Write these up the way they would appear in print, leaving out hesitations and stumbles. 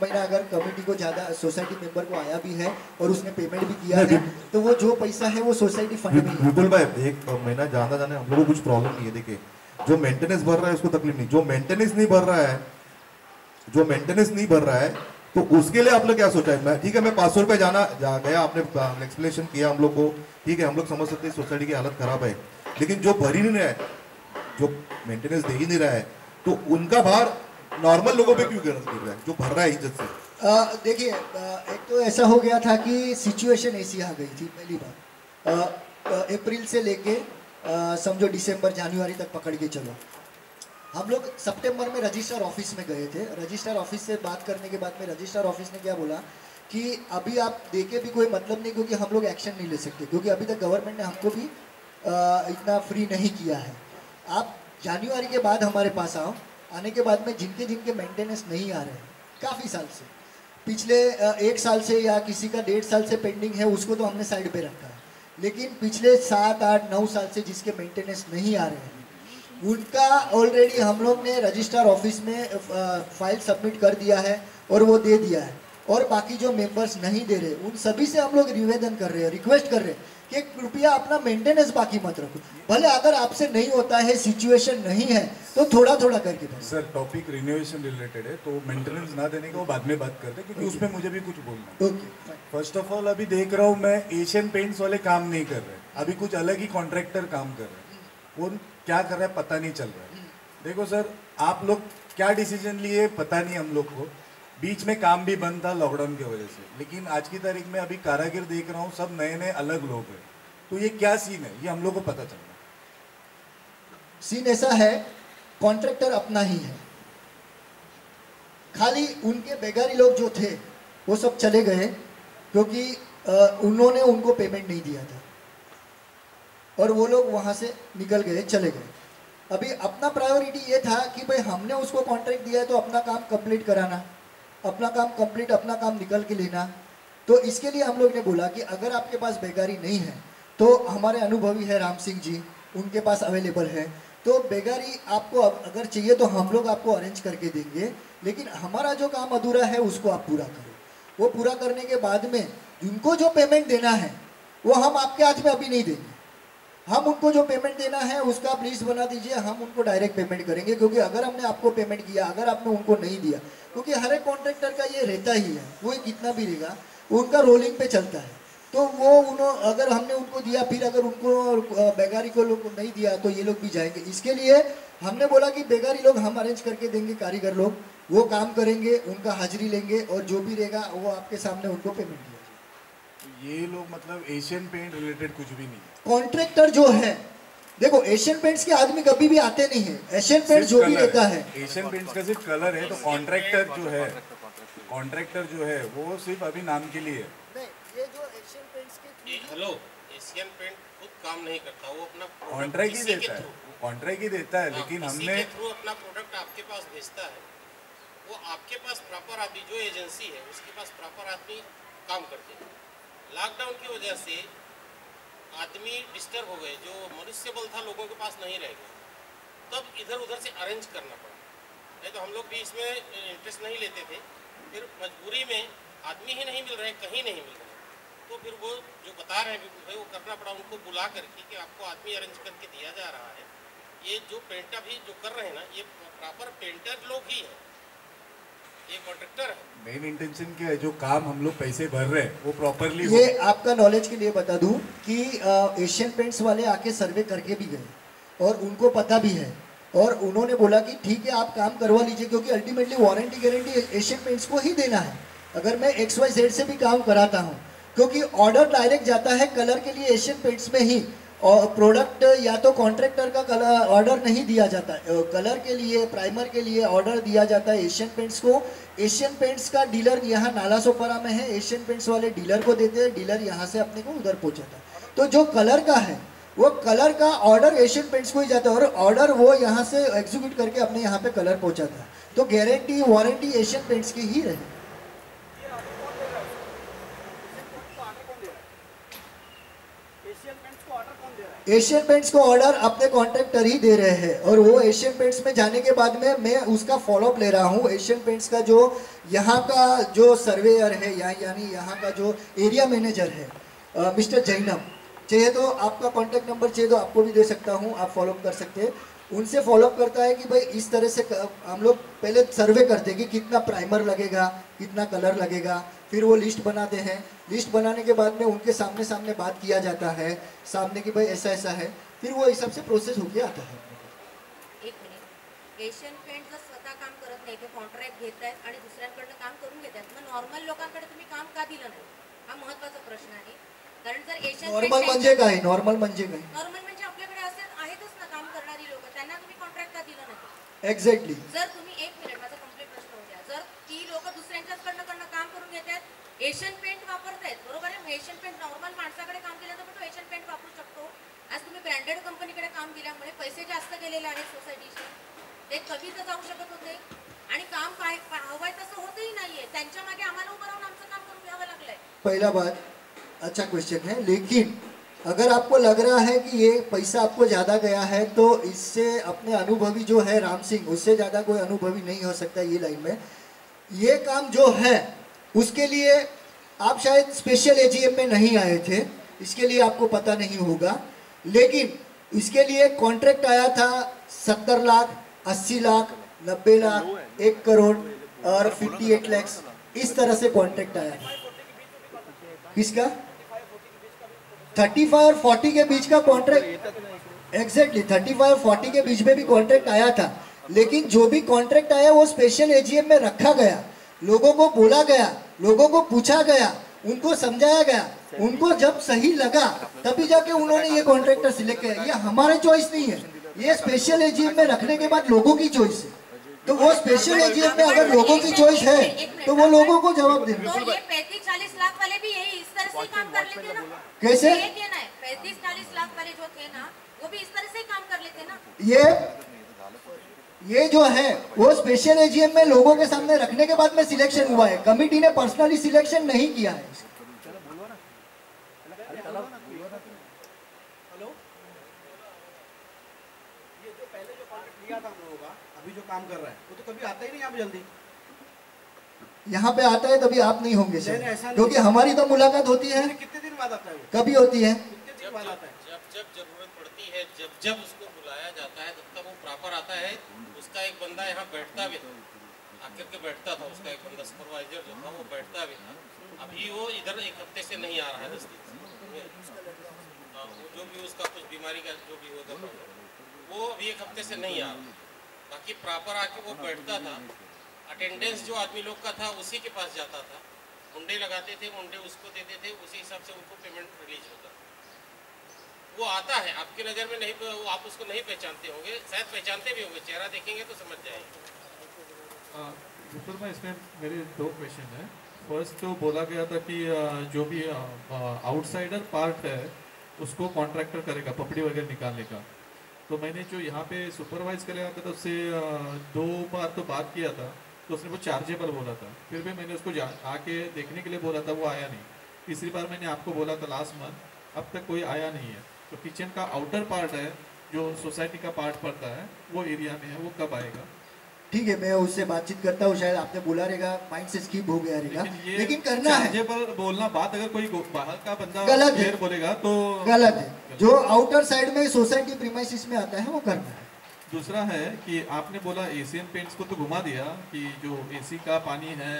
महीना अगर कमेटी को ज़्यादा सोसाइटी मेंबर को आया भी है और उसने पेमेंट भी किया है तो वो जो पैसा है वो सोसाइटी फंड में। बिल्कुल भाई, 1 महीना ज़्यादा जाने हम लोगों को कुछ प्रॉब्लम नहीं है। देखिए जो मेंटेनेंस भर रहा है उसको तकलीफ नहीं, जो मेंटेनेंस नहीं भर रहा है तो उसके लिए आपने क्या सोचा है? ठीक है, मैं 500 रुपये गया, आपने एक्सप्लेनेशन किया हम लोग को, ठीक है, हम लोग समझ सकते हैं सोसाइटी की हालत खराब है, लेकिन जो भर ही नहीं रहा है, जो मेंटेनेंस दे ही नहीं रहा है, तो उनका भार नॉर्मल लोगों पे क्यों गिर रहा है जो भर रहा है इज्जत से? देखिए एक तो ऐसा हो गया था कि सिचुएशन ऐसी आ गई थी। पहली बार अप्रैल से लेके समझो दिसंबर जनवरी तक पकड़ के चलो, हम लोग सितंबर में रजिस्ट्रार ऑफिस में गए थे। रजिस्ट्रार ऑफिस से बात करने के बाद में रजिस्ट्रार ऑफिस ने क्या बोला कि अभी आप देके भी कोई मतलब नहीं, क्योंकि हम लोग एक्शन नहीं ले सकते, क्योंकि अभी तक गवर्नमेंट ने हमको भी इतना फ्री नहीं किया है। आप जनवरी के बाद हमारे पास आओ, आने के बाद में जिनके जिनके मेंटेनेंस नहीं आ रहे हैं काफ़ी साल से, पिछले 1 साल से या किसी का 1.5 साल से पेंडिंग है, उसको तो हमने साइड पे रखा है, लेकिन पिछले 7, 8, 9 साल से जिसके मेंटेनेंस नहीं आ रहे हैं उनका ऑलरेडी हम लोग ने रजिस्ट्रार ऑफिस में फाइल सबमिट कर दिया है और वो दे दिया है। और बाकी जो मेंबर्स नहीं दे रहे उन सभी से हम लोग निवेदन कर रहे हैं, रिक्वेस्ट कर रहे हैं कि कृपया अपना मेंटेनेंस बाकी मत रखो। भले अगर आपसे नहीं होता है, सिचुएशन नहीं है, तो थोड़ा थोड़ा करके दो। सर टॉपिक रिनोवेशन रिलेटेड है, तो मेंटेनेंस ना देने का वो बाद में बात करते हैं, क्योंकि उसमें मुझे भी कुछ बोलना है। फर्स्ट ऑफ ऑल अभी देख रहा हूँ मैं, एशियन पेंट्स वाले काम नहीं कर रहे, अभी कुछ अलग ही कॉन्ट्रैक्टर काम कर रहे हैं, वो क्या कर रहा है पता नहीं चल रहा है। देखो सर, आप लोग क्या डिसीजन लिए पता नहीं हम लोग को, बीच में काम भी बंद था लॉकडाउन की वजह से, लेकिन आज की तारीख में अभी कारागिर देख रहा हूँ सब नए नए अलग लोग हैं, तो ये क्या सीन है ये हम लोग को पता चल रहा है। सीन ऐसा है, कॉन्ट्रैक्टर अपना ही है, खाली उनके बेगारी लोग जो थे वो सब चले गए, क्योंकि उन्होंने उनको पेमेंट नहीं दिया था और वो लोग वहाँ से निकल गए, चले गए। अभी अपना प्रायोरिटी ये था कि भाई हमने उसको कॉन्ट्रैक्ट दिया है तो अपना काम कंप्लीट कराना, अपना काम कंप्लीट, अपना काम निकल के लेना। तो इसके लिए हम लोग ने बोला कि अगर आपके पास बेगारी नहीं है तो हमारे अनुभवी है राम सिंह जी, उनके पास अवेलेबल है, तो बेगारी आपको अगर चाहिए तो हम लोग आपको अरेंज करके देंगे, लेकिन हमारा जो काम अधूरा है उसको आप पूरा करो। वो पूरा करने के बाद में उनको जो पेमेंट देना है वो हम आपके हाथ में अभी नहीं देंगे, हम उनको जो पेमेंट देना है उसका आप लिस्ट बना दीजिए, हम उनको डायरेक्ट पेमेंट करेंगे। क्योंकि अगर हमने आपको पेमेंट किया, अगर आपने उनको नहीं दिया, क्योंकि हर एक कॉन्ट्रैक्टर का ये रहता ही है, वो कितना भी रहेगा उनका रोलिंग पे चलता है, तो वो अगर हमने उनको दिया, फिर अगर उनको बेगारी को लोग नहीं दिया तो ये लोग भी जाएंगे। इसके लिए हमने बोला कि बेगारी लोग हम अरेंज करके देंगे, कारीगर लोग वो काम करेंगे, उनका हाजिरी लेंगे और जो भी रहेगा वो आपके सामने उनको पेमेंट दिया। ये लोग मतलब एशियन पेंट रिलेटेड कुछ भी नहीं है। कॉन्ट्रैक्टर जो है, देखो एशियन पेंट्स के आदमी कभी भी आते नहीं है, एशियन पेंट्स जो भी रहता है, एशियन पेंट्स का सिर्फ कलर है, तो कॉन्ट्रैक्टर जो है वो सिर्फ अभी नाम के लिए है। नहीं, ये जो एशियन पेंट्स के हेलो, एशियन पेंट खुद काम नहीं करता, वो अपना कॉन्ट्रैक्ट ही देता है, कॉन्ट्रैक्ट ही देता है, लेकिन हमने थ्रू अपना प्रोडक्ट आपके पास भेजता है, वो आपके पास प्रॉपर आदमी, जो एजेंसी है उसके पास प्रॉपर आदमी काम करते हैं। लॉकडाउन की वजह से आदमी डिस्टर्ब हो गए, जो मनुष्य बल था लोगों के पास नहीं रह गया, तब इधर उधर से अरेंज करना पड़ा। नहीं तो हम लोग भी इसमें इंटरेस्ट नहीं लेते थे, फिर मजबूरी में आदमी ही नहीं मिल रहे, कहीं नहीं मिल रहे, तो फिर वो जो बता रहे हैं भाई वो करना पड़ा, उनको बुला करके कि आपको आदमी अरेंज करके दिया जा रहा है। ये जो पेंटर भी जो कर रहे हैं ना, ये प्रॉपर पेंटर लोग ही है, ये कॉन्ट्रैक्टर है। मेन इंटेंशन क्या है, जो काम हम लोग पैसे भर रहे हैं वो प्रॉपरली ये आपका नॉलेज के लिए बता दूं कि एशियन पेंट्स वाले आके सर्वे करके भी गए और उनको पता भी है, और उन्होंने बोला कि ठीक है आप काम करवा लीजिए, क्योंकि ultimately warranty guarantee Asian paints को ही देना है। अगर मैं XYZ से भी काम कराता हूँ, क्योंकि ऑर्डर डायरेक्ट जाता है कलर के लिए एशियन पेंट्स में ही, और प्रोडक्ट या तो कॉन्ट्रैक्टर का कलर ऑर्डर नहीं दिया जाता, कलर के लिए, प्राइमर के लिए ऑर्डर दिया जाता है एशियन पेंट्स को। एशियन पेंट्स का डीलर यहाँ नाला सोपारा में है, एशियन पेंट्स वाले डीलर को देते हैं, डीलर यहाँ से अपने को उधर पहुँचाता है। तो जो कलर का है वो कलर का ऑर्डर एशियन पेंट्स को ही जाता है, और ऑर्डर वो यहाँ से एग्जीक्यूट करके अपने यहाँ पे कलर पहुँचाता है। तो गारंटी वारंटी एशियन पेंट्स की ही रहे। एशियन पेंट्स को ऑर्डर एशियन पेंट्स को ऑर्डर अपने कॉन्ट्रैक्टर ही दे रहे हैं, और वो एशियन पेंट्स में जाने के बाद में मैं उसका फॉलोअप ले रहा हूँ। एशियन पेंट्स का जो यहाँ का जो सर्वेयर है यानी यहाँ का जो एरिया मैनेजर है मिस्टर जैनम, चाहिए तो आपका कॉन्टैक्ट नंबर चाहिए तो आपको भी दे सकता हूँ, आप फॉलोअप कर सकते हैं। उनसे फॉलोअप करता है कि भाई इस तरह से हम लोग पहले सर्वे करते हैं कि कितना प्राइमर लगेगा, कितना कलर लगेगा, फिर वो लिस्ट बनाते हैं। लिस्ट बनाने के बाद में उनके सामने सामने बात किया जाता है सामने कि भाई ऐसा ऐसा है, फिर वो हिसाब से प्रोसेस होके आता है। एक मिनिट, एशियन पेंट जर स्वतः काम करत नाही, ते कॉन्ट्रॅक्ट घेत आहेत आणि दुसऱ्यांकडनं काम करून घेत आहेत, मग नॉर्मल लोकांकडे तुम्ही काम का दिलं नाही? हा महत्त्वाचा प्रश्न आहे. कारण जर एशियन नॉर्मल म्हणजे काय? नॉर्मल म्हणजे काय? नॉर्मल म्हणजे आपल्याकडे आहेतच ना काम करणारी लोक, त्यांना तुम्ही कॉन्ट्रॅक्ट का दिलं नाही? एक्झॅक्टली. जर तुम्ही एक मिनिट माझा कंप्लीट प्रश्न होऊ द्या. जर ती लोक दुसऱ्यांच्याकडनं काम करून घेत आहेत, एशियन पेंट वापरतायत, बरोबर आहे? एशियन पेंट नॉर्मल माणसाकडे काम केल्यानंतर पण तो एशियन पेंट वापरू शकतो. आज तुम्ही ब्रँडेड कंपनीकडे काम दिल्यामुळे पैसे जास्त गेलेले आहेत सोसायटीचे, ते कमी तर जाऊ शकत होते आणि काम काय हवंय तसं होतही नाहीये. त्यांच्या मागे आम्हाला उभं राहून आमचं काम करून घ्यावं लागलंय. पहला बात अच्छा क्वेश्चन है, लेकिन अगर आपको लग रहा है कि ये पैसा आपको ज़्यादा गया है तो इससे अपने अनुभवी जो है राम सिंह, उससे ज़्यादा कोई अनुभवी नहीं हो सकता ये लाइन में। ये काम जो है उसके लिए आप शायद स्पेशल एजीएम में नहीं आए थे, इसके लिए आपको पता नहीं होगा, लेकिन इसके लिए कॉन्ट्रैक्ट आया था 70 लाख, 80 लाख, 90 लाख, 1 करोड़ और 58 लाख, इस तरह से कॉन्ट्रैक्ट आया। किसका? 35 और 40 के बीच का कॉन्ट्रैक्ट, एग्जैक्टली 35 और 40 के बीच में भी कॉन्ट्रैक्ट आया था, लेकिन जो भी कॉन्ट्रैक्ट आया वो स्पेशल एजीएम में रखा गया, लोगों को बोला गया, लोगों को पूछा गया, उनको समझाया गया, उनको जब सही लगा तभी जाके उन्होंने ये कॉन्ट्रैक्टर सिलेक्ट किया। ये हमारे चॉइस नहीं है, ये स्पेशल एजीएम में रखने के बाद लोगों की चॉइस है। तो वो स्पेशल एजीएम में अगर लोगों की चॉइस है तो वो लोगों को जवाब देना। तो ये 35-40 लाख वाले भी यही इस तरह से काम कर लेते ना? कैसे? ये कहना है 35-40 लाख वाले जो थे ना वो भी इस तरह से काम कर लेते ना? ये जो है वो स्पेशल एजीएम में लोगों के सामने रखने के बाद में सिलेक्शन हुआ है, कमिटी ने पर्सनली सिलेक्शन नहीं किया है। अभी जो काम कर रहा है वो तो कभी आता ही नहीं यहाँ पे जल्दी। यहाँ पे आता है तभी आप नहीं होंगे सर, क्योंकि हमारी तो मुलाकात होती है। कितने दिन बाद आता है? कभी होती है? कितने दिन बाद आता है? जब जरूरत पड़ती है, जब उसको बुलाया जाता है तब तक वो प्रॉपर आता है। उसका एक बंदा यहाँ बैठता भी था, आकर के बैठता था, उसका एक बंदा सुपरवाइजर जो था वो बैठता भी था। अभी वो इधर 1 हफ्ते से नहीं आ रहा है दस्ती, जो भी उसका कुछ बीमारी का जो भी होता था वो अभी 1 हफ्ते से नहीं आ रहा। बाकी प्रॉपर आके वो बैठता था, अटेंडेंस जो आदमी लोग का था उसी के पास जाता था, मुंडे लगाते थे, मुंडे उसको देते थे, उसी हिसाब से उनको पेमेंट रिलीज होता था। वो आता है, आपकी नज़र में नहीं, वो आप उसको नहीं पहचानते होंगे, शायद पहचानते भी होंगे, चेहरा देखेंगे तो समझ जाएंगे। बिल्कुल, मैं इसमें मेरे 2 क्वेश्चन हैं। फर्स्ट तो बोला गया था कि जो भी आउटसाइडर पार्ट है उसको कॉन्ट्रैक्टर करेगा पपड़ी वगैरह निकालने का। तो मैंने जो यहाँ पे सुपरवाइज कर रहा था तो उससे 2 बार तो बात किया था, तो उसने वो चार्जेबल बोला था, फिर भी मैंने उसको आके देखने के लिए बोला था, वो आया नहीं। तीसरी बार मैंने आपको बोला था लास्ट मंथ, अब तक कोई आया नहीं है। तो किचन का आउटर पार्ट है जो सोसाइटी का पार्ट पड़ता है वो एरिया में है, वो कब आएगा? ठीक है, मैं उससे बातचीत करता हूँ, शायद आपने बोला रहेगा, माइंड से स्किप हो गया रहेगा, लेकिन करना है। बोलना बात अगर कोई बाहर का बंदा गलत है, बोलेगा तो गलत है। जो आउटर साइड में सोसाइटी प्रीमाइसिस में आता है वो करना है। दूसरा है कि आपने बोला एशियन पेंट्स को तो घुमा दिया कि जो एसी का पानी है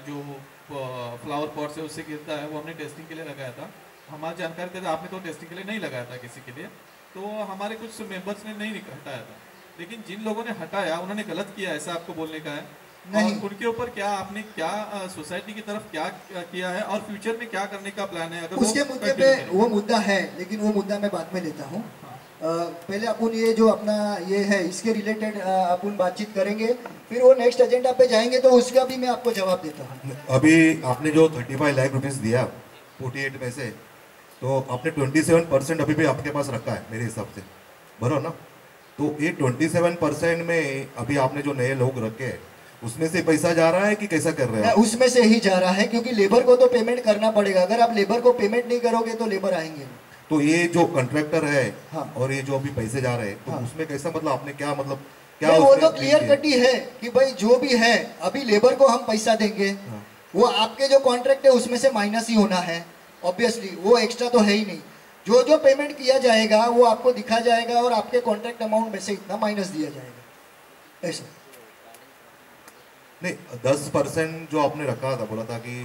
जो फ्लावर पॉट से उससे गिरता है वो हमने टेस्टिंग के लिए लगाया था। हमारी जानकारी थी, आपने तो टेस्टिंग के लिए नहीं लगाया था किसी के लिए, तो हमारे कुछ मेंबर्स ने नहीं हटाया था। लेकिन जिन लोगों ने हटाया उन्होंने गलत किया, ऐसा आपको बोलने का है? नहीं। और उनके ऊपर क्या आपने क्या सोसाइटी की तरफ क्या किया है और फ्यूचर में क्या करने का प्लान है? अगर उसके मुद्दे पे वो मुद्दा है, लेकिन वो मुद्दा मैं बाद में लेता हूँ। पहले अपन ये जो अपना ये है इसके रिलेटेड अपन बातचीत करेंगे, फिर वो नेक्स्ट एजेंडा पे जाएंगे तो उसका भी मैं आपको जवाब देता हूँ। अभी आपने जो 35 लाख रुपीस दिया 48 में से, तो आपने 27% अभी भी आपके पास रखा है मेरे हिसाब से, बराबर ना? तो ये 27% में अभी आपने जो नए लोग रखे हैं उसमें से पैसा जा रहा है कि कैसा कर रहे हैं? उसमें से ही जा रहा है, क्योंकि लेबर को तो पेमेंट करना पड़ेगा। अगर आप लेबर को पेमेंट नहीं करोगे तो लेबर आएंगे। तो ये जो कॉन्ट्रैक्टर है हाँ। और ये जो अभी पैसे जा रहे हैं तो हाँ। उसमें कैसा मतलब आपने क्या मतलब क्या नहीं, वो उसमें तो क्लियर लिखा है? कट ही है कि भाई जो भी है अभी लेबर को हम पैसा देंगे, हाँ। वो आपके जो कॉन्ट्रैक्ट है उसमें से माइनस ही होना है ऑब्वियसली, वो एक्स्ट्रा तो है ही नहीं। जो जो पेमेंट किया जाएगा वो आपको दिखा जाएगा और आपके कॉन्ट्रैक्ट अमाउंट में से इतना माइनस दिया जाएगा ऐसा। नहीं 10% जो आपने रखा था, बोला था कि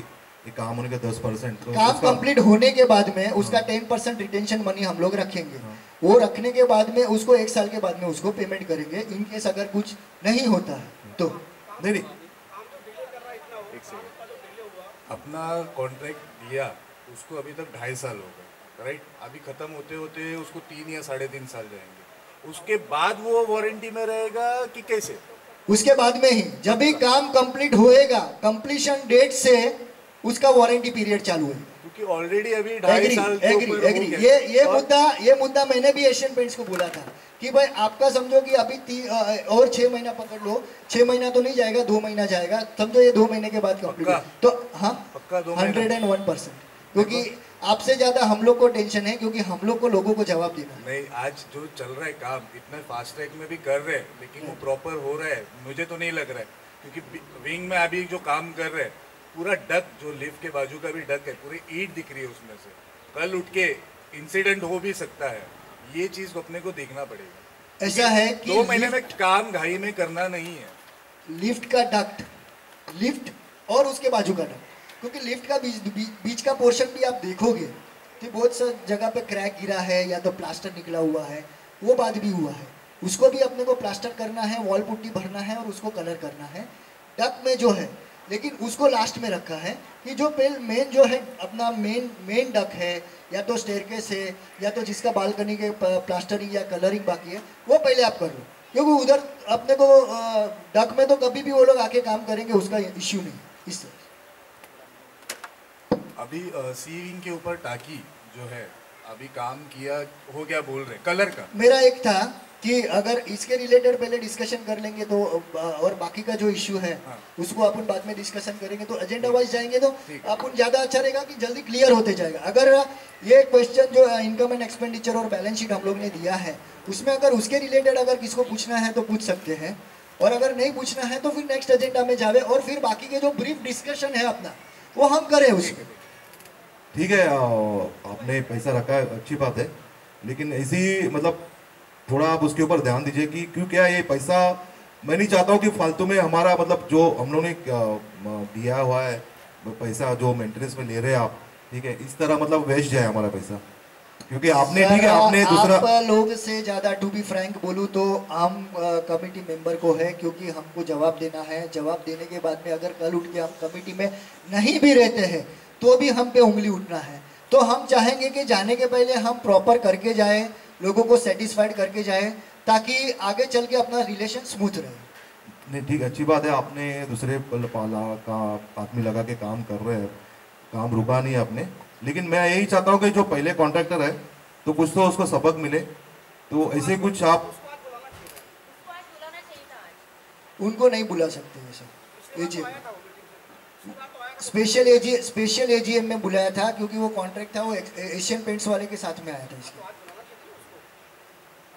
ये काम होने का 10%, तो काम उसका- कंप्लीट होने के बाद में उसका 10% रिटेंशन मनी हम लोग रखेंगे। हाँ। वो रखने के बाद में उसको 1 साल के बाद में उसको पेमेंट करेंगे इन केस अगर कुछ नहीं होता है तो। नहीं नहीं एक सेकंड, अपना कॉन्ट्रैक्ट दिया उसको अभी तक 2.5 साल हो गए, राइट? अभी खत्म होते होते उसको 3 या 3.5 साल जाएंगे, उसके बाद वो वारंटी में रहेगा कि कैसे? उसके बाद में ही जब भी काम कंप्लीट होएगा, कंप्लीशन डेट से उसका वारंटी पीरियड चालू है। क्योंकि ऑलरेडी अभी 2.5 साल के ऊपर हो एग्री। गया। ये मुद्दा मैंने भी एशियन पेंट्स को बोला था कि भाई आपका समझो कि अभी और 6 महीना पकड़ लो, 6 महीना तो नहीं जाएगा, 2 महीना जाएगा, समझो ये 2 महीने के बाद कंप्लीट पक्का? तो हाँ पक्का 2 महीना? 101%, क्योंकि आपसे ज्यादा हम लोग को टेंशन है क्योंकि हम लोग को लोगों को जवाब देना है। नहीं, आज जो चल रहा है काम इतना फास्ट ट्रैक में भी कर रहे हैं, लेकिन वो प्रॉपर हो रहा है मुझे तो नहीं लग रहा है, क्योंकि विंग में अभी जो काम कर रहे हैं पूरा डक, जो लिफ्ट के बाजू का भी डक है, पूरी ईंट दिख रही है उसमें से, कल उठ के इंसिडेंट हो भी सकता है। ये चीज अपने को देखना पड़ेगा। ऐसा है कि 2 महीने में काम घाई में करना नहीं है। लिफ्ट का डक्ट, लिफ्ट और उसके बाजू का डक्ट, क्योंकि लिफ्ट का बीच का पोर्शन भी आप देखोगे तो बहुत सा जगह पे क्रैक गिरा है या तो प्लास्टर निकला हुआ है, वो बात भी हुआ है, उसको भी अपने को प्लास्टर करना है, वॉल पुट्टी भरना है और उसको कलर करना है डक में जो है। लेकिन उसको लास्ट में रखा है कि जो मेन जो है अपना मेन डक है या तो स्टेयरकेस है या तो जिसका बालकनी के प्लास्टरिंग या कलरिंग बाकी है वो पहले आप कर लो, क्योंकि उधर अपने को डक में तो कभी भी वो लोग आके काम करेंगे, उसका इश्यू नहीं इससे। अभी सी विंग के ऊपर टाकी जो है अभी काम किया हो गया बोल रहे कलर का। मेरा एक था कि अगर इसके रिलेटेड पहले डिस्कशन कर लेंगे तो और बाकी का जो इश्यू है हाँ। उसको अपन बाद में डिस्कशन करेंगे, तो एजेंडा वाइज जाएंगे तो ठीक। अपन ज़्यादा अच्छा रहेगा कि जल्दी क्लियर होते जाएगा। अगर ये क्वेश्चन जो इनकम एंड एक्सपेंडिचर और बैलेंस शीट हम लोग ने दिया है उसमें अगर उसके रिलेटेड अगर किसको पूछना है तो पूछ सकते हैं, और अगर नहीं पूछना है तो फिर नेक्स्ट एजेंडा में जावे और फिर बाकी के जो ब्रीफ डिस्कशन है अपना वो हम करें उसमें। ठीक है, आपने पैसा रखा है अच्छी बात है, लेकिन ऐसी मतलब थोड़ा आप उसके ऊपर ध्यान दीजिए कि क्यों क्या ये पैसा, मैं नहीं चाहता हूँ कि फालतू में हमारा मतलब जो हम लोगों ने दिया हुआ है पैसा जो मेंटेनेंस में ले रहे हैं आप, ठीक है, इस तरह मतलब वेस्ट जाए हमारा पैसा, क्योंकि आपने ठीक है आपने दूसरा आप लोग से ज़्यादा टू बी फ्रैंक बोलूँ तो हम कमेटी मेंबर को है, क्योंकि हमको जवाब देना है। जवाब देने के बाद में अगर कल उठ के हम कमेटी में नहीं भी रहते हैं तो भी हम पे उंगली उठना है, तो हम चाहेंगे कि जाने के पहले हम प्रॉपर करके जाएं, लोगों को सेटिस्फाइड करके जाएं, ताकि आगे चल के अपना रिलेशन स्मूथ रहे। नहीं ठीक, अच्छी बात है, आपने दूसरे का आदमी लगा के काम कर रहे हैं, काम रुका नहीं है आपने, लेकिन मैं यही चाहता हूँ कि जो पहले कॉन्ट्रैक्टर है तो कुछ तो उसको सबक मिले, तो ऐसे कुछ आप उसको आज बुलाना चाहिए था आज। उनको नहीं बुला सकते हैं सर, एजीएम स्पेशल एजीएम में बुलाया था क्योंकि वो कॉन्ट्रैक्ट था, वो एशियन पेंट्स वाले के साथ में आया था इसके।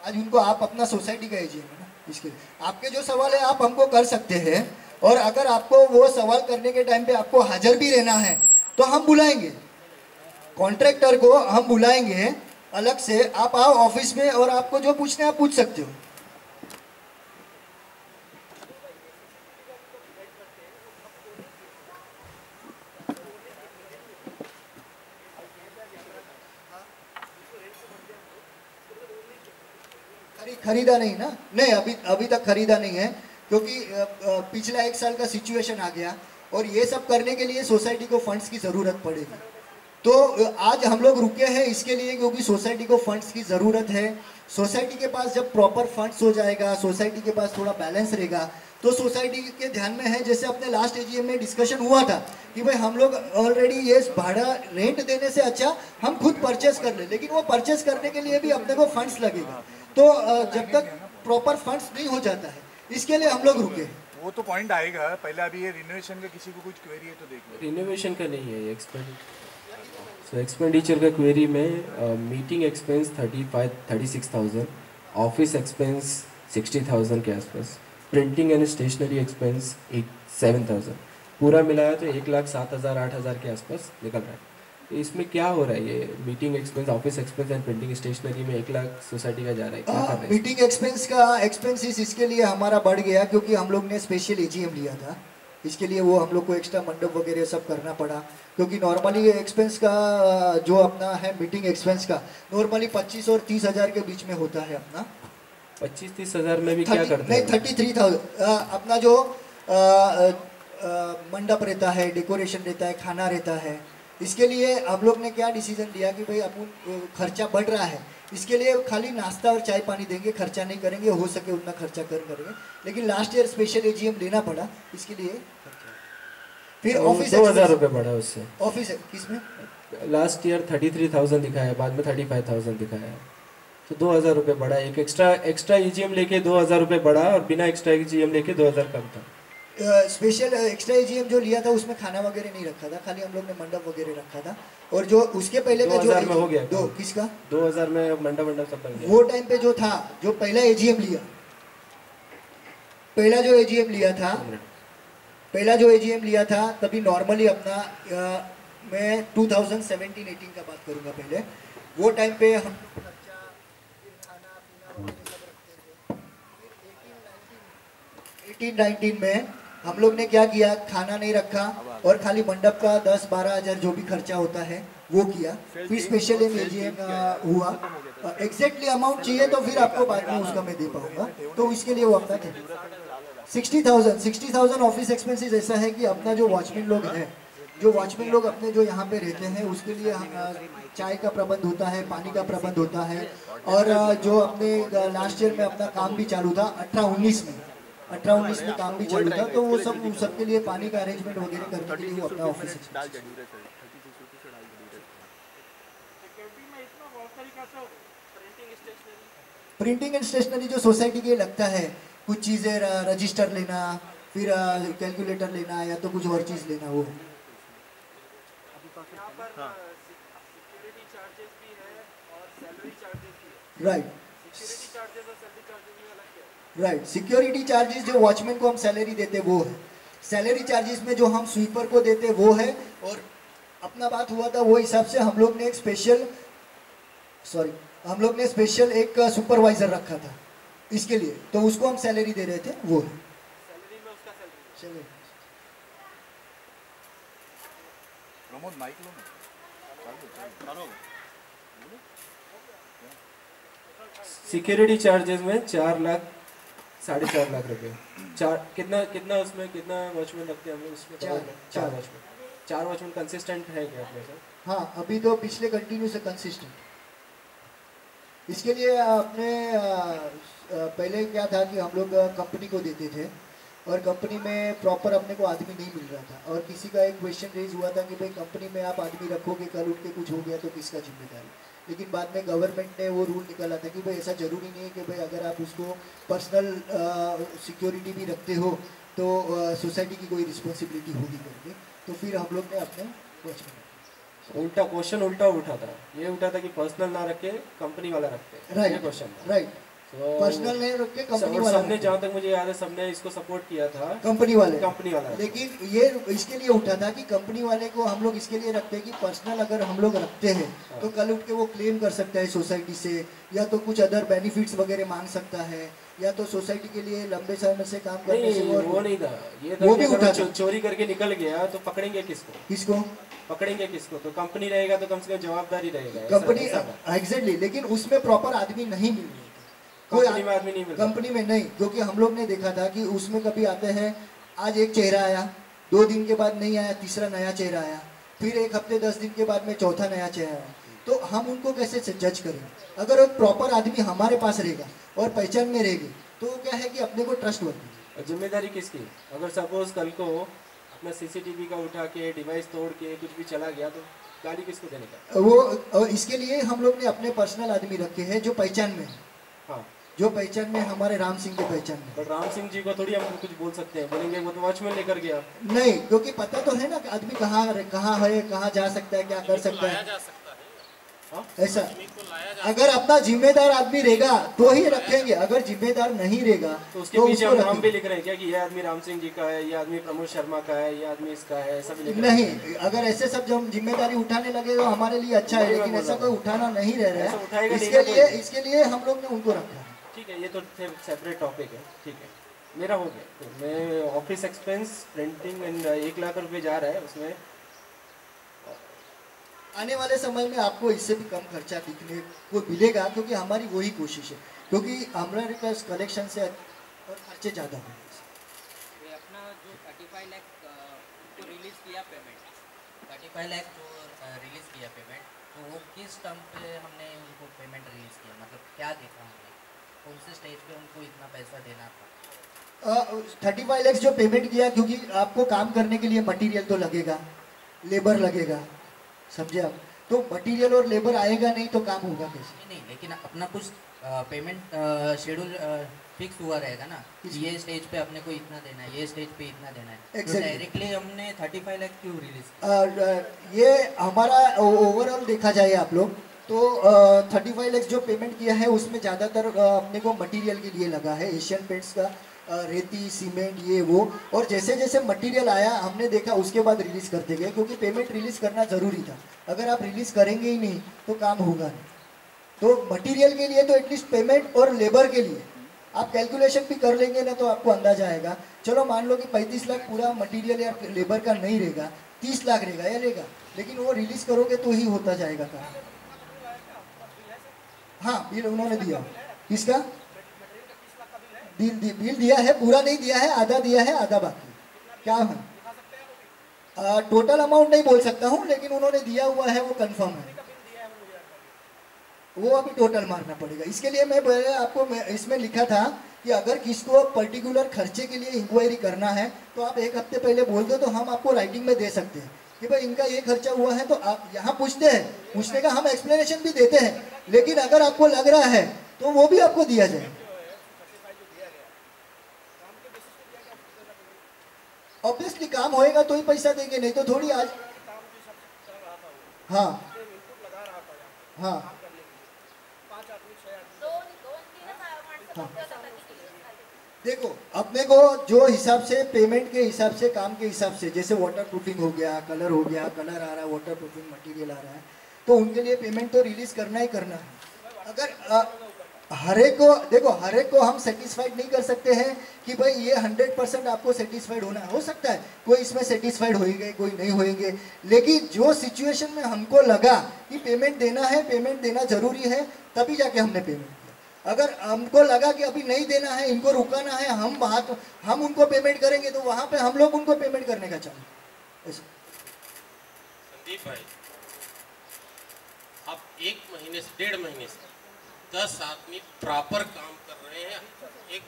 आज उनको आप अपना सोसाइटी का एजीएम है ना, इसके आपके जो सवाल है आप हमको कर सकते हैं, और अगर आपको वो सवाल करने के टाइम पे आपको हाजिर भी रहना है तो हम बुलाएंगे, कॉन्ट्रैक्टर को हम बुलाएंगे अलग से, आप आओ ऑफिस में और आपको जो पूछना है आप पूछ सकते हो। खरीदा नहीं ना, नहीं अभी तक खरीदा नहीं है, क्योंकि पिछला 1 साल का सिचुएशन आ गया और ये सब करने के लिए सोसाइटी को फंड्स की ज़रूरत पड़ेगी। तो आज हम लोग रुके हैं इसके लिए क्योंकि सोसाइटी को फंड्स की ज़रूरत है। सोसाइटी के पास जब प्रॉपर फंड्स हो जाएगा, सोसाइटी के पास थोड़ा बैलेंस रहेगा, तो सोसाइटी के ध्यान में है, जैसे अपने लास्ट एजीएम में डिस्कशन हुआ था कि भाई हम लोग ऑलरेडी ये भाड़ा रेंट देने से अच्छा हम खुद परचेस कर ले, लेकिन वो परचेस करने के लिए भी अपने को फंड्स लगेगा, तो जब तक प्रॉपर फंड्स नहीं हो जाता है इसके लिए हम लोग रुके हैं। वो तो पॉइंट आएगा, पहले अभी ये रिनोवेशन का किसी को कुछ क्वेरी है तो देख लो। रिनोवेशन का नहीं है, ये एक्सपेंडिचर सो एक्सपेंडिचर का क्वेरी में मीटिंग एक्सपेंस 36,000, ऑफिस एक्सपेंस 60,000 के आसपास, प्रिंटिंग एंड स्टेशनरी एक्सपेंस 7,000, पूरा मिलाया तो 1,07,000 8,000 के आसपास निकल रहा है। तो इसमें क्या हो रहा है? ये meeting expense, office expense and printing stationery में 1 लाख सोसाइटी का जा रहा है, क्या कर रहे हैं? मीटिंग एक्सपेंस का एक्सपेंसेस इसके लिए हमारा बढ़ गया क्योंकि हम लोग ने स्पेशल एजीएम लिया था। इसके लिए वो हम लोग को एक्स्ट्रा मंडप वगैरह सब करना पड़ा, क्योंकि नॉर्मली एक्सपेंस का जो अपना है मीटिंग एक्सपेंस का नॉर्मली 25 और 30 हज़ार के बीच में होता है अपना। 25-30 हज़ार में भी क्या करते नहीं, हैं? 33,000 अपना जो मंडप रहता है, डेकोरेशन रहता है, खाना रहता है। इसके लिए हम लोग ने क्या डिसीजन लिया कि भाई अपन खर्चा बढ़ रहा है, इसके लिए खाली नाश्ता और चाय पानी देंगे, खर्चा नहीं करेंगे, हो सके उतना खर्चा करेंगे। लेकिन लास्ट ईयर स्पेशल एजीएम लेना पड़ा इसके लिए खर्चा। फिर ऑफिस 2,000 रुपये बढ़ा उससे। ऑफिस किसमें लास्ट ईयर 33,000 दिखाया, बाद में 35,000 दिखाया, तो 2,000 रुपये बढ़ा। एक एक्स्ट्रा ईजीएम लेके 2,000 रुपये बढ़ा और बिना एक्स्ट्रा ईजीएम लेके 2,000 कम था। स्पेशल एक्स्ट्रा एजीएम जो लिया था उसमें खाना वगैरह नहीं रखा था, खाली हम लोग ने मंडप वगैरह रखा था। और जो उसके पहले का जो 2,000 में हो गया। किसका 2,000 में मंडप सब बन गया। वो टाइम पे जो था, जो पहला एजीएम लिया, पहला जो एजीएम लिया था तभी नॉर्मली अपना मैं 2017-18 का बात करूंगा पहले। वो टाइम पे हम लोग खर्चा, फिर खाना पीना वगैरह सब रखते थे। फिर 18-19 में हम लोग ने क्या किया, खाना नहीं रखा और खाली मंडप का 10-12 हज़ार जो भी खर्चा होता है वो किया। फिर स्पेशल एजीएम हुआ। एग्जैक्टली अमाउंट चाहिए तो फिर आपको बाद में उसका मैं दे पाऊंगा, तो इसके लिए वो अपना 60,000 ऑफिस एक्सपेंसेस ऐसा है कि अपना जो वॉचमैन लोग हैं, जो वॉचमैन लोग अपने जो यहाँ पे रहते हैं उसके लिए चाय का प्रबंध होता है, पानी का प्रबंध होता है। और जो अपने लास्ट ईयर में अपना काम भी चालू था 18-19 में काम भी चालू था, तो वो सबके लिए पानी का अरेंजमेंट वगैरह करने के लिए वो अपना office expense. Printing and stationery जो सोसाइटी के लगता है, कुछ चीज़ें रजिस्टर लेना, फिर कैलकुलेटर लेना या तो कुछ और चीज़ लेना, वो राइट। सिक्योरिटी चार्जेस जो वॉचमैन को हम सैलरी देते वो है। सैलरी चार्जेस में जो हम स्वीपर को देते वो है। और अपना बात हुआ था वो हिसाब से हम लोग ने एक स्पेशल एक सुपरवाइजर रखा था इसके लिए, तो उसको हम सैलरी दे रहे थे, वो है सैलरी में उसका सैलरी। सिक्योरिटी चार्जेस में 4 लाख 4.5 लाख रुपए। कितना उसमें कितना वॉचमैन रखते हैं हम लोग उसमें? 4 वॉचमैन कंसिस्टेंट है क्या अपने साथ? हाँ, अभी तो पिछले कंटिन्यू से कंसिस्टेंट। इसके लिए अपने पहले क्या था कि हम लोग कंपनी को देते थे और कंपनी में प्रॉपर अपने को आदमी नहीं मिल रहा था, और किसी का एक क्वेश्चन रेज हुआ था कि भाई कंपनी में आप आदमी रखोगे, कल उठ के कुछ हो गया तो किसका जिम्मेदारी। लेकिन बाद में गवर्नमेंट ने वो रूल निकाला था कि भाई ऐसा ज़रूरी नहीं है कि भाई अगर आप उसको पर्सनल सिक्योरिटी भी रखते हो तो सोसाइटी की कोई रिस्पॉन्सिबिलिटी होगी करके। तो फिर हम लोग ने अपने उल्टा क्वेश्चन उठा था, ये उठा था कि पर्सनल ना रखे, कंपनी वाला रखते। राइट क्वेश्चन राइट, पर्सनल नहीं रख के कंपनी वाला। सबने जहाँ तक मुझे याद है सबने इसको सपोर्ट किया था, कंपनी वाला। लेकिन ये इसके लिए उठा था कि कंपनी वाले को हम लोग इसके लिए रखते हैं कि पर्सनल अगर हम लोग रखते हैं तो कल उठ के वो क्लेम कर सकता है सोसाइटी से, या तो कुछ अदर बेनिफिट्स वगैरह मांग सकता है, या तो सोसाइटी के लिए लंबे समय से काम करने से। वो नहीं था, ये था वो भी उठा चोरी करके निकल गया तो पकड़ेंगे किसको? पकड़ेंगे किसको? तो कंपनी रहेगा तो कम से कम जवाबदारी रहेगा कंपनी। एग्जैक्टली, लेकिन उसमें प्रॉपर आदमी नहीं मिल रहा, कोई कंपनी में आदमी नहीं मिल, कंपनी में नहीं, क्योंकि हम लोग ने देखा था कि उसमें कभी आते हैं, आज एक चेहरा आया, 2 दिन के बाद नहीं आया, तीसरा नया चेहरा आया, फिर 1 हफ्ते 10 दिन के बाद में चौथा नया चेहरा आया। तो हम उनको कैसे जज करेंगे? अगर एक प्रॉपर आदमी हमारे पास रहेगा और पहचान में रहेगी तो क्या है कि अपने को ट्रस्ट बढ़ती है। जिम्मेदारी किसकी? अगर सपोज कल को अपना सीसीटीवी का उठा के डिवाइस तोड़ के कुछ भी चला गया तो गाड़ी किसको देने का? वो इसके लिए हम लोग ने अपने पर्सनल आदमी रखे हैं जो पहचान में है। हाँ, जो पहचान में हमारे राम सिंह की पहचान में। बट राम सिंह जी को थोड़ी हम कुछ बोल सकते हैं, बोलेंगे वो तो वॉचमैन लेकर गया। नहीं, क्योंकि पता तो है ना कि आदमी कहाँ है, कहाँ जा सकता है, क्या कर सकता है। ऐसा अगर अपना जिम्मेदार आदमी रहेगा तो ही रखेंगे, अगर जिम्मेदार नहीं रहेगा तो उसके पीछे हम नाम भी लिख रहे हैं क्या कि ये आदमी राम सिंह जी का है, ये आदमी प्रमोद शर्मा का है, ये आदमी इसका है, ऐसा भी लिख रहे हैं? नहीं, अगर ऐसे सब जब जिम्मेदारी उठाने लगे तो हमारे लिए अच्छा है, लेकिन ऐसा कोई उठाना नहीं रह रहा है। इसके लिए हम लोग ने उनको रखा है। ठीक है, ये तो सेपरेट टॉपिक है। ठीक है, मेरा हो गया। तो मैं office expense printing and 1 lakh रुपए जा रहा है, उसमें आने वाले समय में आपको इससे भी कम खर्चा दिखने को मिलेगा, क्योंकि हमारी वही कोशिश है, क्योंकि हमारे पास कलेक्शन से और खर्चे ज़्यादा होंगे। अपना जो 35 लाख को रिलीज़ किया पेमेंट, 35 लाख जो रिलीज़ किया पेमेंट, तो वो किस टर्म पे हमने उनको पेमेंट रिलीज़ किया, मतलब क्या देखा हमने, कौन से स्टेज पे उनको इतना पैसा देना था? 35 लाख जो पेमेंट किया, क्योंकि आपको काम करने के लिए मटेरियल तो लगेगा, लेबर लगेगा, समझे आप? तो मटेरियल और लेबर आएगा नहीं तो काम होगा कैसे? नहीं, लेकिन अपना कुछ पेमेंट शेड्यूल फिक्स हुआ रहेगा ना, ये स्टेज पे अपने को इतना देना है, ये स्टेज पे इतना देना है। तो डायरेक्टली हमने 35 लाख क्यों रिलीज किया? ये हमारा ओवरऑल देखा जाए आप लोग तो 35 लाख जो पेमेंट किया है उसमें ज़्यादातर अपने को मटेरियल के लिए लगा है, एशियन पेंट्स का रेती, सीमेंट, ये वो, और जैसे जैसे मटेरियल आया हमने देखा उसके बाद रिलीज़ करते गए, क्योंकि पेमेंट रिलीज़ करना ज़रूरी था। अगर आप रिलीज़ करेंगे ही नहीं तो काम होगा नहीं। तो मटेरियल के लिए तो एटलीस्ट पेमेंट और लेबर के लिए आप कैलकुलेशन भी कर लेंगे ना तो आपको अंदाजा आएगा। चलो मान लो कि 35 लाख पूरा मटेरियल या लेबर का नहीं रहेगा, 30 लाख रहेगा या रहेगा, लेकिन वो रिलीज़ करोगे तो ही होता जाएगा काम। हाँ, बिल उन्होंने दिया। किसका बिल दिया है? पूरा नहीं दिया है, आधा दिया है, आधा बाकी। क्या है टोटल अमाउंट नहीं बोल सकता हूँ, लेकिन उन्होंने दिया हुआ है वो कंफर्म है। वो अभी टोटल मारना पड़ेगा। इसके लिए मैं आपको इसमें लिखा था कि अगर किसको पर्टिकुलर खर्चे के लिए इंक्वायरी करना है तो आप 1 हफ्ते पहले बोल दो तो हम आपको राइटिंग में दे सकते हैं कि भाई इनका ये खर्चा हुआ है, तो आप यहाँ पूछते हैं, पूछने का हम एक्सप्लेनेशन भी देते हैं, लेकिन अगर आपको लग रहा है तो वो भी आपको दिया जाए। ऑब्वियसली काम होएगा तो ही पैसा देंगे, नहीं तो थोड़ी आज। हाँ हाँ हाँ, देखो अपने को जो हिसाब से पेमेंट के हिसाब से, काम के हिसाब से, जैसे वाटर प्रूफिंग हो गया, कलर हो गया, कलर आ रहा है, वाटर प्रूफिंग मटेरियल आ रहा है, तो उनके लिए पेमेंट तो रिलीज करना ही करना है। अगर हर एक को देखो, हर एक को हम सेटिस्फाइड नहीं कर सकते हैं कि भाई ये 100% आपको सेटिस्फाइड होना हो सकता है, कोई इसमें सेटिस्फाइड होएंगे, कोई नहीं होएंगे, लेकिन जो सिचुएशन में हमको लगा कि पेमेंट देना है, पेमेंट देना जरूरी है, तभी जाके हमने पेमेंट किया। अगर हमको लगा कि अभी नहीं देना है, इनको रुकाना है, हम उनको पेमेंट करेंगे, तो वहां पे हम लोग उनको पेमेंट करने का चालू। संदीप भाई, आप 1 महीने से 1.5 महीने से 10 आदमी प्रॉपर काम कर रहे हैं, एक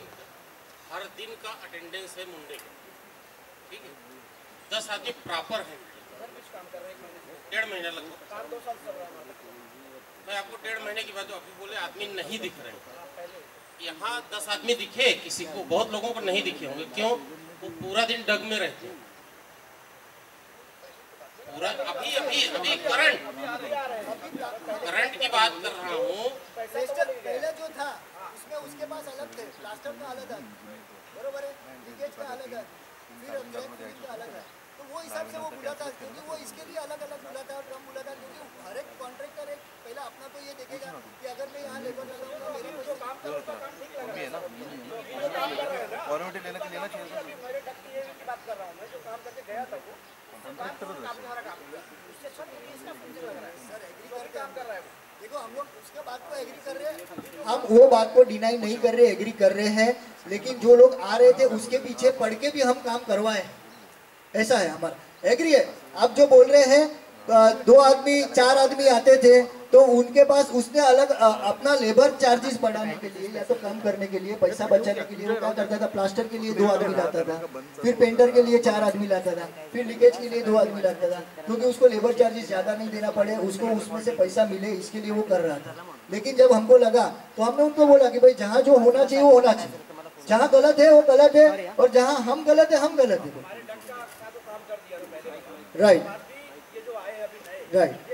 हर दिन का अटेंडेंस है मुंडे का, ठीक है, 10 आदमी प्रॉपर है, 1.5 महीना लगभग। मैं आपको 1.5 महीने की बात, अभी बोले आदमी नहीं दिख रहे हैं, यहाँ 10 आदमी दिखे, किसी को, बहुत लोगों को नहीं दिखे होंगे। क्यों? वो पूरा दिन डग में रहते हैं। पूरा अभी अभी अभी करंट की बात कर रहा हूँ। पहले जो था उसमें उसके पास अलग थे, प्लास्टर का अलग है, बरोबर है, लीकेज का अलग है, फिर क्रैक का अलग है, तो वो हिसाब से वो बोला था, क्योंकि वो इसके लिए अलग अलग बोला था, ड्रम बोला था, क्योंकि हर एक कॉन्ट्रैक्टर एक पहले अपना तो ये देखेगा कि अगर मैं यहाँ लेबर लगाऊंगा, मेरे को जो काम कर रहा है ठीक लग रहा है, फॉर्मेलिटी लेना चाहिए। मेरे टक की बात कर रहा हूँ मैं, जो काम करके गया था वो उससे सब इसका फंक्शन लग रहा है सर, एग्री काम कर रहा है। देखो हम लोग उसके बात को एग्री कर रहे हैं, हम वो बात को डिनाई नहीं कर रहे, एग्री कर रहे हैं, लेकिन जो लोग आ रहे थे उसके पीछे पड़ के भी हम काम करवाए, ऐसा है हमारा, एग्री है। आप जो बोल रहे हैं 2 आदमी 4 आदमी आते थे, तो उनके पास उसने अलग अपना लेबर चार्जेस बढ़ाने के लिए या तो कम करने के लिए, पैसा बचाने के लिए वो क्या करता था, प्लास्टर के लिए 2 आदमी लाता था, फिर पेंटर के लिए 4 आदमी लाता था, फिर लीकेज के लिए 2 आदमी लाता था, क्योंकि उसको लेबर चार्जेस ज्यादा नहीं देना पड़े, उसको उसमें से पैसा मिले, इसके लिए वो कर रहा था। लेकिन जब हमको लगा तो हमने उनको बोला कि भाई जहाँ जो होना चाहिए वो होना चाहिए, जहाँ गलत है वो गलत है, और जहाँ हम गलत है हम गलत है। राइट राइट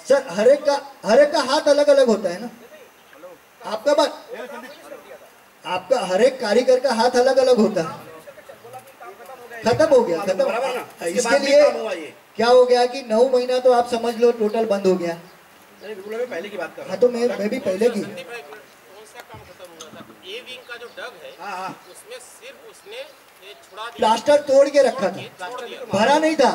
सर, हर एक का हाथ अलग अलग होता है ना। आपका हर एक कारीगर का हाथ अलग अलग होता है। खत्म हो गया, खत्म। इसके लिए क्या हो गया कि 9 महीना तो आप समझ लो टोटल बंद हो गया। पहले की बात कर। हाँ तो मैं भी पहले की। प्लास्टर तोड़ के रखा था, भरा नहीं था,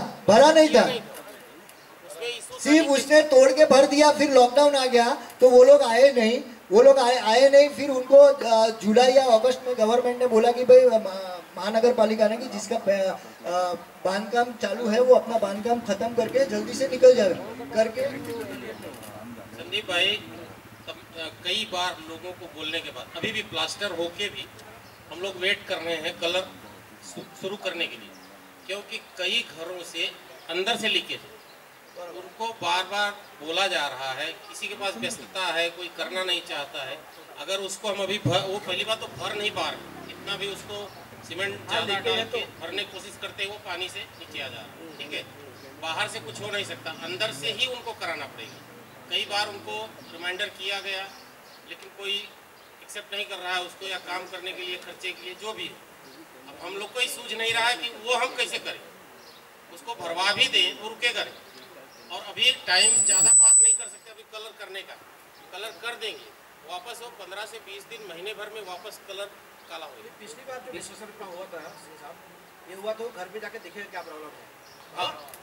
सिर्फ उसने तोड़ के भर दिया। फिर लॉकडाउन आ गया तो वो लोग आए नहीं, फिर उनको जुलाई या अगस्त में गवर्नमेंट ने बोला कि भाई महानगर पालिका ने कि जिसका बांधकाम चालू है वो अपना बांधकाम खत्म करके जल्दी से निकल जाए करके। संदीप भाई, कई बार लोगों को बोलने के बाद अभी भी प्लास्टर होके भी हम लोग वेट कर रहे हैं कलर शुरू करने के लिए, क्योंकि कई घरों से अंदर से लीकेज है। उनको बार बार बोला जा रहा है, किसी के पास व्यस्तता है, कोई करना नहीं चाहता है। अगर उसको हम अभी वो पहली बात तो भर नहीं पा रहे, इतना भी उसको सीमेंट ज़्यादा डाल के भरने की कोशिश करते हैं, वो पानी से नीचे आ जा रहा है। ठीक है, बाहर से कुछ हो नहीं सकता, अंदर से ही उनको कराना पड़ेगा। कई बार उनको रिमाइंडर किया गया, लेकिन कोई एक्सेप्ट नहीं कर रहा है उसको, या काम करने के लिए, खर्चे के लिए, जो भी है। अब हम लोग को ही सूझ नहीं रहा है कि वो हम कैसे करें, उसको भरवा भी दें तो रुके करें। और अभी टाइम ज़्यादा पास नहीं कर सकते अभी कलर करने का, कलर कर देंगे वापस, वो 15 से 20 दिन, महीने भर में वापस कलर काला हो गया। पिछली बार जो डिस्कशन का हुआ था साहब, ये हुआ तो घर पे जाके देखेगा क्या प्रॉब्लम है।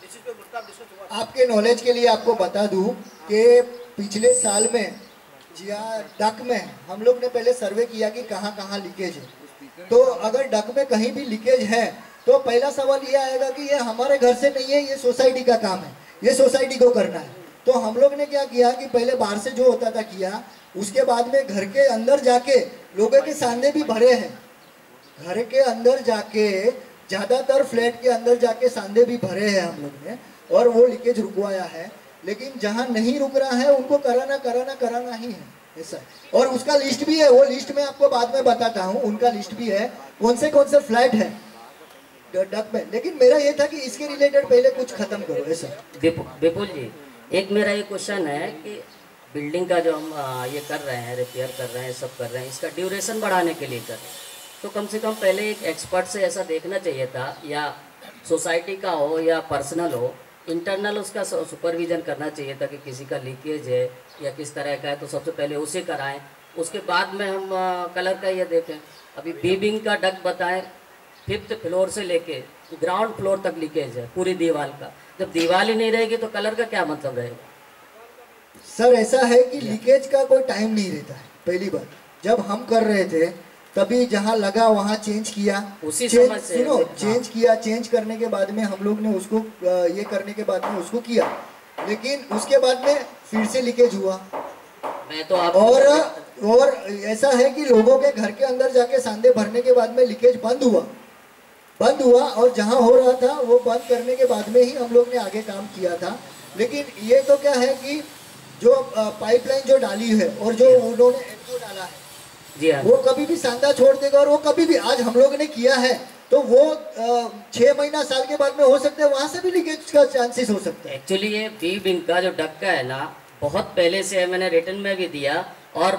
इस चीज़ पे मुद्दा डिस्कस हुआ। आपके नॉलेज के लिए आपको बता दूं कि पिछले साल में डक में हम लोग ने पहले सर्वे किया कि कहाँ कहाँ लीकेज है। तो अगर डक में कहीं भी लीकेज है तो पहला सवाल ये आएगा कि ये हमारे घर से नहीं है, ये सोसाइटी का काम है, ये सोसाइटी को करना है। तो हम लोग ने क्या किया कि पहले बाहर से जो होता था किया, उसके बाद में घर के अंदर जाके लोगों के सांधे भी भरे हैं, घर के अंदर जाके ज़्यादातर फ्लैट के अंदर जाके सांधे भी भरे हैं हम लोग ने, और वो लीकेज रुकवाया है। लेकिन जहाँ नहीं रुक रहा है उनको कराना ही है ऐसा। और उसका लिस्ट भी है, वो लिस्ट में आपको बाद में बताता हूँ, उनका लिस्ट भी है कौन से फ्लैट है डक में। लेकिन मेरा ये था कि इसके रिलेटेड पहले कुछ खत्म करो ऐसा। विपुल जी, एक मेरा ये क्वेश्चन है कि बिल्डिंग का जो हम ये कर रहे हैं, रिपेयर कर रहे हैं, सब कर रहे हैं, इसका ड्यूरेशन बढ़ाने के लिए कर रहे हैं, तो कम से कम पहले एक एक्सपर्ट से ऐसा देखना चाहिए था, या सोसाइटी का हो या पर्सनल हो, इंटरनल उसका सुपरविजन करना चाहिए था कि किसी का लीकेज है या किस तरह का है तो सबसे पहले उसे कराएं, उसके बाद में हम कलर का ये देखें। अभी बीबिंग का डक बताएं, 5th फ्लोर से लेके ग्राउंड फ्लोर तक लीकेज है पूरी दीवार का। जब दीवार ही नहीं रहेगी तो कलर का क्या मतलब रहेगा? सर ऐसा है कि लीकेज का कोई टाइम नहीं रहता है। पहली बात, जब हम कर रहे थे तभी जहाँ लगा वहाँ चेंज किया, चेंज करने के बाद में हम लोग ने उसको ये करने के बाद में उसको किया, लेकिन उसके बाद में फिर से लीकेज हुआ। मैं तो और ऐसा है कि लोगों के घर के अंदर जाके सांधे भरने के बाद में लीकेज बंद हुआ और जहाँ हो रहा था वो बंद करने के बाद में ही हम लोग ने आगे काम किया था। लेकिन ये तो क्या है कि जो पाइपलाइन जो डाली है और जो उन्होंने एफओ डाला है वो कभी भी सांधा छोड़ देगा, और वो कभी भी, आज हम लोग ने किया है तो वो 6 महीना साल के बाद में हो सकता है, वहाँ से भी लीकेज का चांसेस हो सकता है। एक्चुअली ये बीबिंग का जो डक्का है ना, बहुत पहले से है, मैंने रिटर्न में भी दिया, और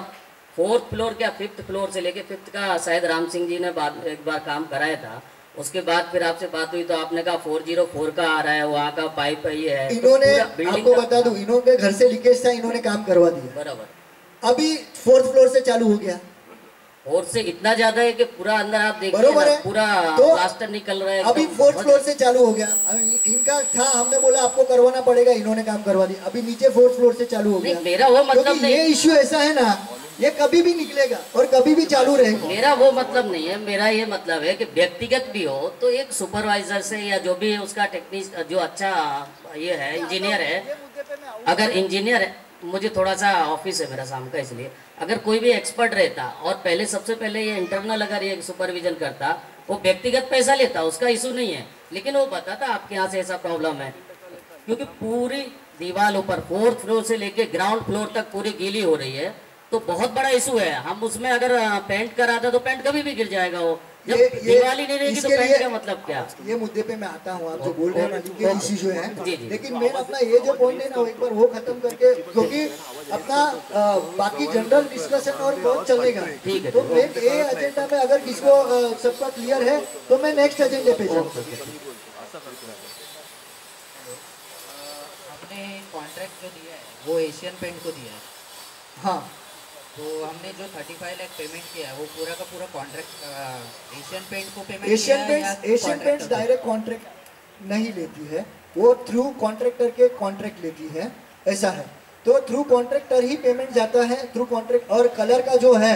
4th फ्लोर क्या 5th फ्लोर से लेके 5th का शायद राम सिंह जी ने एक बार काम कराया था। उसके बाद फिर आपसे बात हुई तो आपने कहा 404 का आ रहा है, वहाँ का पाइप ये है। इन्होंने आपको बता दूं, इन्होंने घर से लीकेज था, इन्होंने काम करवा दिया, बराबर। अभी 4th फ्लोर से चालू हो गया, और से इतना ज्यादा है कि पूरा अंदर आप देखिए बरोबर है, पूरा तो प्लास्टर निकल रहा है। अभी 4th फ्लोर से चालू हो गया। इनका था, हमने बोला आपको करवाना पड़ेगा, इन्होंने काम करवा दिया, अभी नीचे 4th फ्लोर से चालू हो गया। मेरा वो मतलब नहीं, ये इश्यू ऐसा है ना, ये कभी भी निकलेगा और कभी भी चालू रहेगा। मेरा वो मतलब नहीं है, मेरा ये मतलब है कि व्यक्तिगत भी हो तो एक सुपरवाइजर से या जो भी है उसका टेक्निक जो अच्छा ये है इंजीनियर है अगर इंजीनियर है, मुझे थोड़ा सा ऑफिस है मेरा शाम का, इसलिए अगर कोई भी एक्सपर्ट रहता और पहले सबसे पहले ये इंटरनल अगर ये सुपरविजन करता, वो व्यक्तिगत पैसा लेता, उसका इशू नहीं है, लेकिन वो बताता आपके यहाँ से ऐसा प्रॉब्लम है, क्योंकि पूरी दीवार ऊपर 4th फ्लोर से लेके ग्राउंड फ्लोर तक पूरी गीली हो रही है, तो बहुत बड़ा इशू है। हम उसमें अगर पेंट कराते तो पेंट कभी भी गिर जाएगा, वो जब दीवार ही नहीं रहेगी तो पेंट का मतलब क्या? ये मुद्दे पे मैं आता हूँ, आप जो बोल रहे हैं के इश्यू जो है, लेकिन मैं अपना ये जो पॉइंट है ना एक बार वो खत्म करके, क्योंकि अपना बाकी जनरल डिस्कशन और बहुत चलेगा, तो मैं ये एजेंडा में अगर किसको सबका क्लियर है तो मैं नेक्स्ट एजेंडे पे जाऊँ। हमने कॉन्ट्रैक्ट जो दिया है वो एशियन पेंट को दिया है। हाँ, तो हमने जो 35 लाख पेमेंट किया है वो पूरा का पूरा कॉन्ट्रैक्ट एशियन पेंट को payment Asian paints direct contract नहीं लेती है, वो थ्रू कॉन्ट्रैक्टर के कॉन्ट्रैक्ट लेती है, ऐसा है। तो थ्रू कॉन्ट्रैक्टर ही पेमेंट जाता है, थ्रू कॉन्ट्रैक्ट। और कलर का जो है